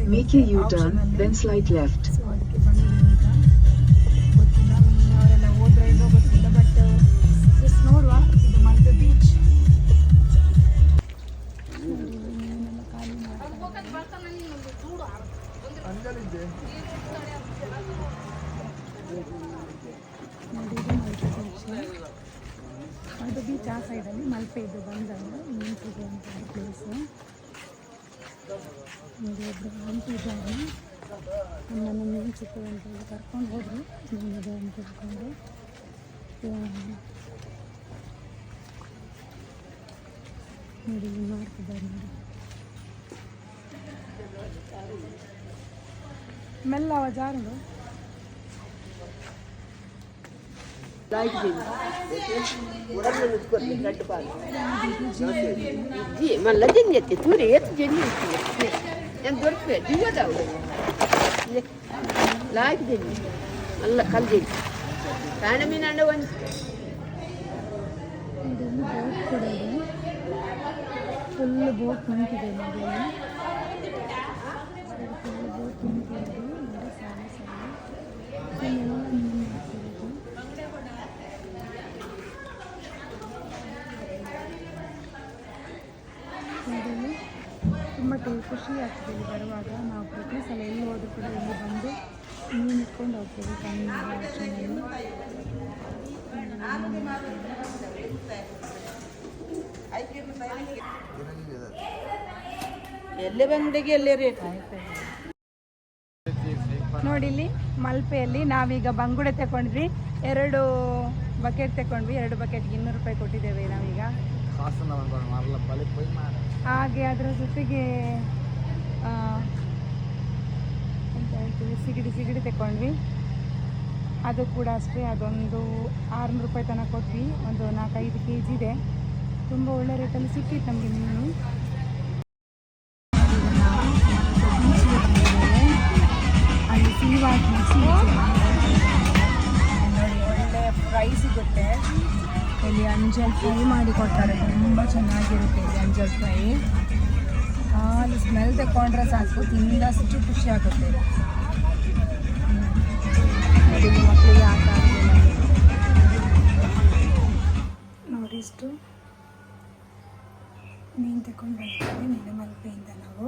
Make a U-turn, then slide left. So ಅದಕ್ಕೆ ಬಂದಿದ್ದೀನಿ ಈಗ. ಗೊತ್ತಿಲ್ಲ ಅವರೆಲ್ಲ ಹೋದ್ರೆ ಇಲ್ಲೋ ಗೊತ್ತಿಲ್ಲ, ಬಟ್ ಜಸ್ಟ್ ನೋಡುವ. ಇದು ಮಲ್ಪೆ ಬೀಚ್. ನೀನೆಲ್ಲ ಖಾಲಿ ಮಲ್ಪೆ ಬೀಚ್ ಆ ಸೈಡಲ್ಲಿ ಮಲ್ಪೆ ಇದು ಬಂದಾಗ ಮೀನು ಸಿಗುವಂಥ ಪ್ಲೇಸು. ನೋಡಿ ಒಬ್ಬರು ಹೊಂಟಿದ್ದಾರೆ, ನಮ್ಮನ್ನು ಮೀನು ಸಿಕ್ಕುವಂತ ಕರ್ಕೊಂಡು ಹೋದರು. ಮೀನಿದೆ ಅಂತ ಹೇಳ್ಕೊಂಡು ನೋಡಿ ಮಾಡ್ತಿದ್ದಾರೆ. ನೋಡಿ ಮೆಲ್ಲ ಜಾರು malla jennetti turi et jennetti en dorpe diwa daw like jenni alla kalje kana minanda one boat ಕೂಡ ಇದೆ, ಫುಲ್ ಬೋಟ್ ನಿಂತಿದೆ ನೋಡಿ. ಫುಲ್ ಬೋಟ್ ನಿಂತಿರೋದು ನೋಡಿ, ಸಾಲ ಎಲ್ಲ ಮೀನು ಮಾಡ್ತಿರೋದು. ತುಂಬ ಖುಷಿ ಆಗ್ತದೆ ಇಲ್ಲಿ ಬರುವಾಗ. ನಾವು ಪ್ರತಿ ಸಲ ಎಲ್ಲಿ ಹೋದರೂ ಕೂಡ ಇಲ್ಲಿ ಬಂದು ಮೀನು ಇಟ್ಕೊಂಡು ಹೋಗ್ತೇವೆ. ಕಣ್ಣು ಎಲ್ಲೇ ಬಂದಿಗೆ ಎಲ್ಲೇ ರೇಟ್ ನೋಡಿ. ಇಲ್ಲಿ ಮಲ್ಪೆಯಲ್ಲಿ ನಾವೀಗ ಬಂಗುಡೆ ತಗೊಂಡ್ವಿ, 2 ಬಕೆಟ್ ತಗೊಂಡ್ವಿ. 2 ಬಕೆಟ್ಗೆ 200 ರೂಪಾಯಿ ಕೊಟ್ಟಿದ್ದೇವೆ ನಾವೀಗ. ಹಾಗೆ ಅದರ ಜೊತೆಗೆ ಎಂತ ಹೇಳ್ತೀವಿ, ಸಿಗಡಿ ತಗೊಂಡ್ವಿ. ಅದು ಕೂಡ ಅಷ್ಟೇ, ಅದೊಂದು 600 ರೂಪಾಯಿ ತನಕ ಕೊಟ್ವಿ. ಒಂದು 4-5 kg ಇದೆ. ತುಂಬ ಒಳ್ಳೆ ರೇಟಲ್ಲಿ ಸಿಕ್ಕಿತ್ತು ನಮಗೆ ಮೀನು. ಅಲ್ಲಿ ಸೀವಾಗಿ ನೋಡಿ, ಒಳ್ಳೆ ಫ್ರೈ ಸಿಗುತ್ತೆ ಇಲ್ಲಿ. ಅಂಜಲ್ ಫ್ರೈ ಮಾಡಿ ಕೊಡ್ತಾರೆ, ತುಂಬ ಚೆನ್ನಾಗಿರುತ್ತೆ ಇಲ್ಲಿ ಅಂಜಲ್ ಫ್ರೈ. ಅಲ್ಲಿ ಸ್ಮೆಲ್ ತಗೊಂಡ್ರೆ ಸಾಕು, ತಿಂದಷ್ಟು ಖುಷಿ ಆಗುತ್ತೆ. ಮಕ್ಕಳಿಗೆ ಆಟ ಆಡೋದಿಲ್ಲ ನೋಡಿ. ಇಷ್ಟು ಮೀನು ತಗೊಂಡು ಬರ್ತೀವಿ ಮಲ್ಪೆಯಿಂದ ನಾವು.